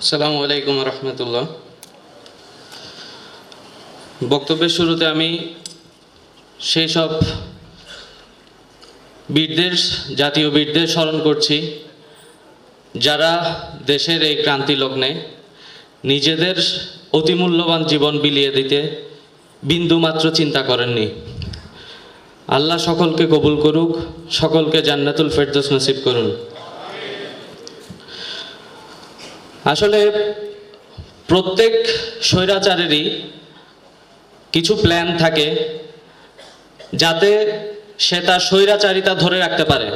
আসসালামু আলাইকুম রহমতুল্লাহ। বক্তব্যের শুরুতে আমি সেই সব বীরদের, জাতীয় বীরদের স্মরণ করছি যারা দেশের এই ক্রান্তি লগ্নে নিজেদের অতিমূল্যবান জীবন বিলিয়ে দিতে বিন্দুমাত্র চিন্তা করেননি। আল্লাহ সকলকে কবুল করুক, সকলকে জান্নাতুল ফেরদৌস নসিব করুন। আসলে প্রত্যেক স্বৈরাচারেরই কিছু প্ল্যান থাকে যাতে সে তার স্বৈরাচারিতা ধরে রাখতে পারে।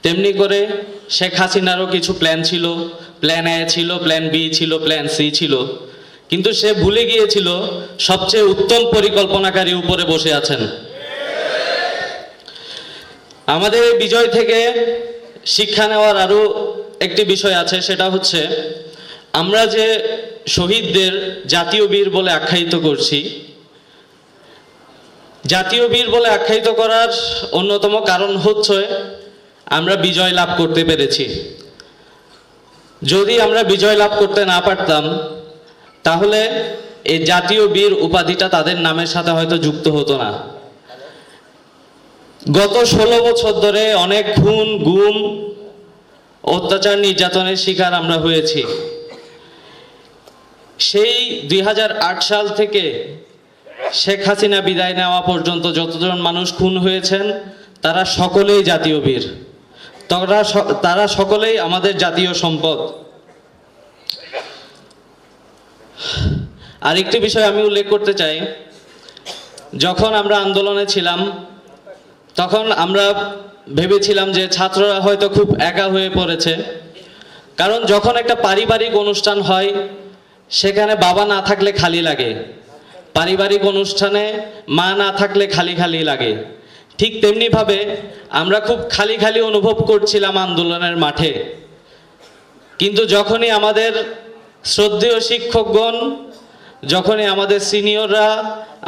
তেমনি করে শেখ হাসিনারও কিছু প্ল্যান ছিল, প্ল্যান এ ছিল, প্ল্যান বি ছিল, প্ল্যান সি ছিল, কিন্তু সে ভুলে গিয়েছিল সবচেয়ে উত্তম পরিকল্পনাকারী উপরে বসে আছেন। আমাদের এই বিজয় থেকে শিক্ষা নেওয়ার আরও একটি বিষয় আছে, সেটা হচ্ছে আমরা যে শহীদদের জাতীয় বীর বলে আখ্যায়িত করছি, জাতীয় বীর বলে আখ্যায়িত করার অন্যতম কারণ হচ্ছে আমরা বিজয় লাভ করতে পেরেছি। যদি আমরা বিজয় লাভ করতে না পারতাম তাহলে এই জাতীয় বীর উপাধিটা তাদের নামের সাথে হয়তো যুক্ত হতো না। গত 16 বছর ধরে অনেক খুন, গুম, অত্যাচার, নির্যাতনের শিকার আমরা হয়েছি। সেই 2008 সাল থেকে শেখ হাসিনা বিদায় নেওয়া পর্যন্ত যতজন মানুষ খুন হয়েছেন তারা সকলেই জাতীয় বীর, তারা সকলেই আমাদের জাতীয় সম্পদ। আরেকটি বিষয় আমি উল্লেখ করতে চাই, যখন আমরা আন্দোলনে ছিলাম তখন আমরা ভেবেছিলাম যে ছাত্ররা হয়তো খুব একা হয়ে পড়েছে, কারণ যখন একটা পারিবারিক অনুষ্ঠান হয় সেখানে বাবা না থাকলে খালি লাগে, পারিবারিক অনুষ্ঠানে মা না থাকলে খালি খালি লাগে। ঠিক তেমনিভাবে আমরা খুব খালি খালি অনুভব করছিলাম আন্দোলনের মাঠে। কিন্তু যখনই আমাদের শ্রদ্ধেয় শিক্ষকগণ, যখনই আমাদের সিনিয়ররা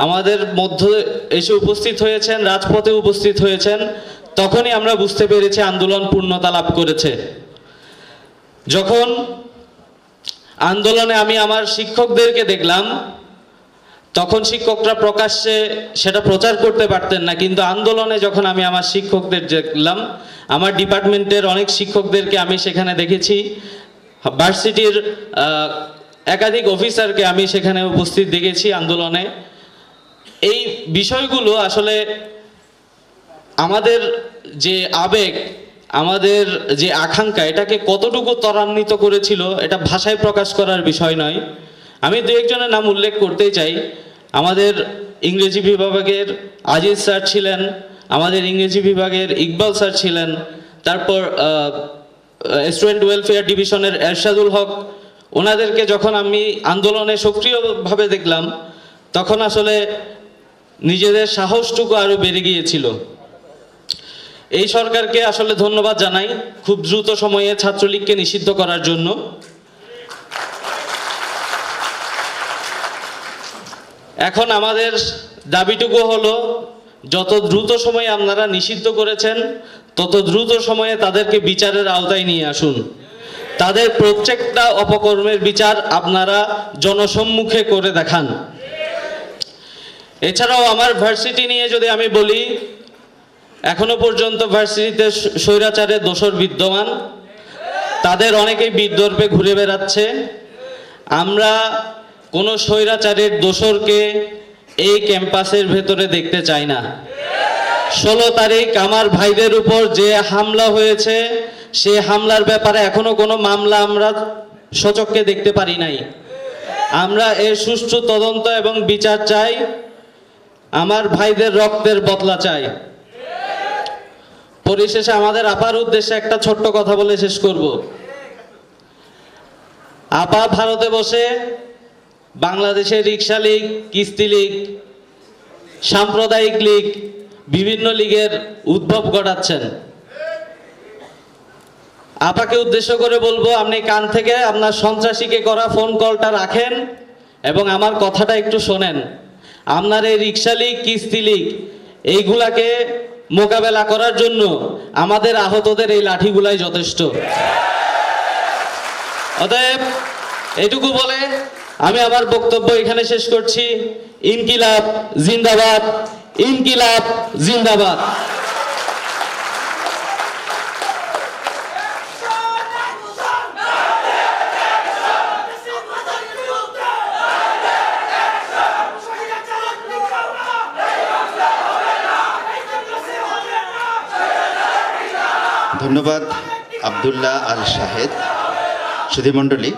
আমাদের মধ্যে এসে উপস্থিত হয়েছেন, রাজপথে উপস্থিত হয়েছেন, তখনই আমরা বুঝতে পেরেছি আন্দোলন পূর্ণতা লাভ করেছে। যখন আন্দোলনে আমি আমার শিক্ষকদেরকে দেখলাম তখন শিক্ষকরা প্রকাশ্যে সেটা প্রচার করতে পারতেন না, কিন্তু আন্দোলনে যখন আমি আমার শিক্ষকদের দেখলাম, আমার ডিপার্টমেন্টের অনেক শিক্ষকদেরকে আমি সেখানে দেখেছি, ভার্সিটির একাধিক অফিসারকে আমি সেখানে উপস্থিত দেখেছি আন্দোলনে। এই বিষয়গুলো আসলে আমাদের যে আবেগ, আমাদের যে আকাঙ্ক্ষা, এটাকে কতটুকু ত্বরান্বিত করেছিল এটা ভাষায় প্রকাশ করার বিষয় নয়। আমি দু একজনের নাম উল্লেখ করতেই চাই। আমাদের ইংরেজি বিভাগের আজিজ স্যার ছিলেন, আমাদের ইংরেজি বিভাগের ইকবাল স্যার ছিলেন, তারপর স্টুডেন্ট ওয়েলফেয়ার ডিভিশনের এরশাদুল হক। ওনাদেরকে যখন আমি আন্দোলনে সক্রিয়ভাবে দেখলাম তখন আসলে নিজেদের সাহসটুকু আরও বেড়ে গিয়েছিল। এই সরকারকে আসলে ধন্যবাদ জানাই খুব দ্রুত সময়ে ছাত্রলীগকে নিষিদ্ধ করার জন্য। এখন আমাদের দাবিটুকু হলো যত দ্রুত সময়ে আপনারা নিষিদ্ধ করেছেন তত দ্রুত সময়ে তাদেরকে বিচারের আওতায় নিয়ে আসুন। তাদের প্রত্যেকটা অপকর্মের বিচার আপনারা জনসম্মুখে করে দেখান। এছাড়াও আমার ভার্সিটি নিয়ে যদি আমি বলি, এখনো পর্যন্ত ভার্সিটিতে স্বৈরাচারের দোসর বিদ্যমান, তাদের অনেকেই বিদ্যর্পে ঘুরে বেড়াচ্ছে। আমরা কোনো স্বৈরাচারের দোসরকে এই ক্যাম্পাসের ভেতরে দেখতে চাই না। 16 তারিখ আমার ভাইদের উপর যে হামলা হয়েছে সে হামলার ব্যাপারে এখনো কোনো মামলা আমরা সচক্ষে দেখতে পারি নাই। আমরা এর সুষ্ঠু তদন্ত এবং বিচার চাই। আমার ভাইদের রক্তের বদলা চাই। পরিশেষে আমাদের আপার উদ্দেশ্যে একটা ছোট্ট কথা বলে শেষ করব। আপা ভারতে বসে বাংলাদেশের রিক্সা লীগ, কিস্তি লীগ, সাম্প্রদায়িক লীগ, বিভিন্ন লীগের উদ্ভব ঘটাচ্ছেন। আপাকে উদ্দেশ্য করে বলবো, আপনি কান থেকে আপনার সন্ত্রাসীকে করা ফোন কলটা রাখেন এবং আমার কথাটা একটু শোনেন। আপনার এই রিক্সা লীগ, কিস্তি লীগ, এইগুলাকে মোকাবেলা করার জন্য আমাদের আহতদের এই লাঠিগুলাই যথেষ্ট। অতএব এইটুকু বলে আমি আমার বক্তব্য এখানে শেষ করছি। ইনকিলাব জিন্দাবাদ, ইনকিলাব জিন্দাবাদ। ধন্যবাদ আব্দুল্লাহ আল শাহেদ। সুধীমণ্ডলী,